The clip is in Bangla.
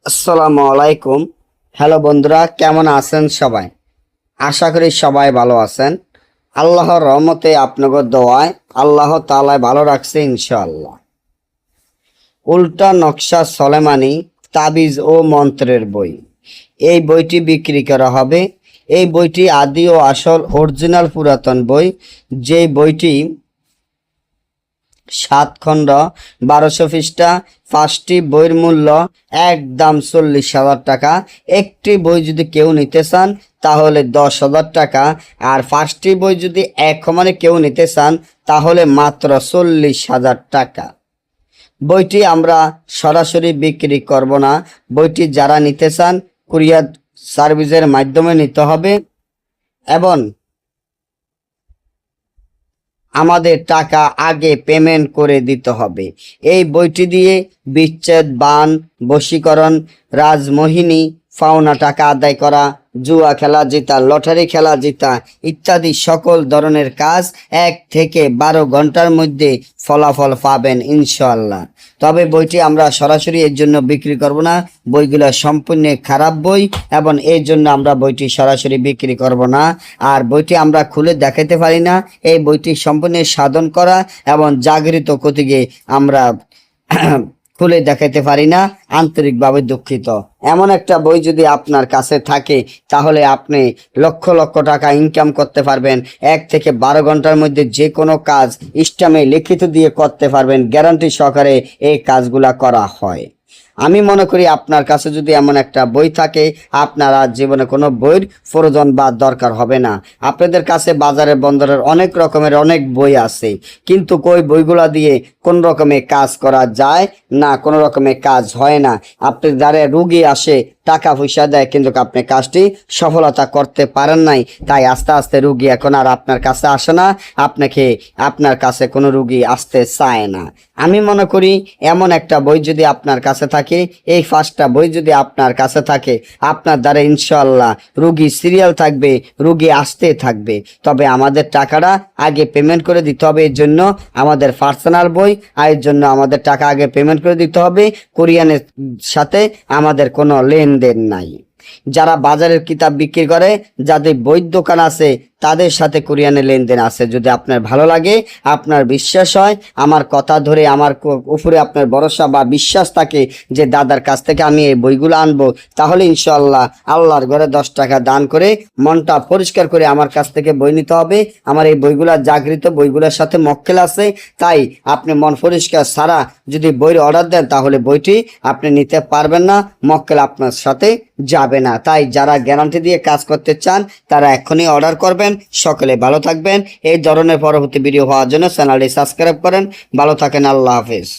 আসসালামু আলাইকুম। হ্যালো বন্ধুরা, কেমন আছেন সবাই? আশা করি সবাই ভালো আছেন। আল্লাহর রহমতে আপনাদের দোয়ায় আল্লাহ তাআলা ভালো রাখছে ইনশাআল্লাহ। উল্টা নকশা সলেমানি তাবিজ ও মন্ত্রের বই, এই বইটি বিক্রি করা হবে। এই বইটি আদি ও আসল অরিজিনাল পুরাতন বই। যে বইটি 7 খণ্ড 1200 পৃষ্ঠা। 5টি বইয়ের মূল্য একদম 40,000 টাকা। একটি বই যদি কেউ নিতে চান তাহলে 10,000 টাকা, আর 5টি বই যদি এক সমানে কেউ নিতে চান তাহলে মাত্র 40,000 টাকা। বইটি আমরা সরাসরি বিক্রি করব না। বইটি যারা নিতে চান কুরিয়ার সার্ভিসের মাধ্যমে নিতে হবে এবং আমাদের টাকা আগে পেমেন্ট করে দিতে হবে। এই বইটি দিয়ে বিচ্ছেদ, বান, বশীকরণ, রাজমোহিনী, পাওনা টাকা আদায় করা, জুয়া খেলা জেতা, লটারি খেলা জেতা ইত্যাদি সকল ধরনের কাজ 1 থেকে 12 ঘন্টার মধ্যে ফলাফল পাবেন ইনশাআল্লাহ। তবে বইটি আমরা সরাসরি এর জন্য বিক্রি করব না। বইগুলো সম্পূর্ণ খারাপ বই এবং এই জন্য আমরা বইটি সরাসরি বিক্রি করব না। আর বইটি আমরা খুলে দেখাতে পারি না। এই বইটি সম্পূর্ণ সাধন করা এবং জাগৃত করতে গিয়ে আমরা খুলে দেখাতে পারি না, আন্তরিকভাবে দুঃখিত। এমন একটা বই যদি আপনার কাছে থাকে তাহলে আপনি লক্ষ লক্ষ টাকা ইনকাম করতে পারবেন। 1 থেকে 12 ঘন্টার মধ্যে যে কোনো কাজ ইস্টামে লিখিত দিয়ে করতে পারবেন। গ্যারান্টি সহকারে এই কাজগুলা করা হয়। আমি মনে করি আপনার কাছে যদি এমন একটা বই থাকে আপনারা জীবনে কোনো বইয়ের প্রয়োজন বা দরকার হবে না। আপনাদের কাছে বাজারে বন্দরের অনেক রকমের অনেক বই আছে, কিন্তু কই বইগুলা দিয়ে কোন রকমের কাজ করা যায় না, কোনো রকমের কাজ হয় না। আপনি যারা রুগী আসে টাকা পয়সা দেয় কিন্তু আপনি কাজটি সফলতা করতে পারেন নাই, তাই আস্তে আস্তে রুগী এখন আর আপনার কাছে আসে না, আপনার কাছে কোনো রুগী আসতে চায় না। আমি মনে করি এমন একটা বই যদি আপনার কাছে থাকে, এই 5টা বই যদি আপনার কাছে থাকে, আপনার দ্বারা ইনশাআল্লাহ রুগী সিরিয়াল থাকবে, রুগী আসতে থাকবে। তবে আমাদের টাকাটা আগে পেমেন্ট করে দিতে হবে। এর জন্য আমাদের পার্সোনাল বই, আর এর জন্য আমাদের টাকা আগে পেমেন্ট করে দিতে হবে। কোরিয়ানের সাথে আমাদের কোনো লেনদেন নাই। যারা বাজারের কিতাব বিক্রি করে, যাদের বই দোকান আছে তাদের সাথে কোরিয়ানের লেনদেন আছে। যদি আপনার ভালো লাগে, আপনার বিশ্বাস হয়, আমার কথা ধরে আমার উপরে আপনার ভরসা বা বিশ্বাস থাকে যে দাদার কাছ থেকে আমি এই বইগুলো আনবো, তাহলে ইনশাআল্লাহ আল্লাহর ঘরে 10 টাকা দান করে মনটা পরিষ্কার করে আমার কাছ থেকে বই নিতে হবে। আমার এই বইগুলা জাগৃত, বইগুলোর সাথে মক্কেল আছে, তাই আপনি মন পরিষ্কার ছাড়া যদি বইয়ের অর্ডার দেন তাহলে বইটি আপনি নিতে পারবেন না, মক্কেল আপনার সাথে যাবে না। তাই যারা গ্যারান্টি দিয়ে কাজ করতে চান তারা এখনই অর্ডার করবেন। সকলে ভালো থাকবেন। এই ধরনের পরবর্তী ভিডিও পাওয়ার জন্য চ্যানেলটি সাবস্ক্রাইব করেন। ভালো থাকেন। আল্লাহ হাফেজ।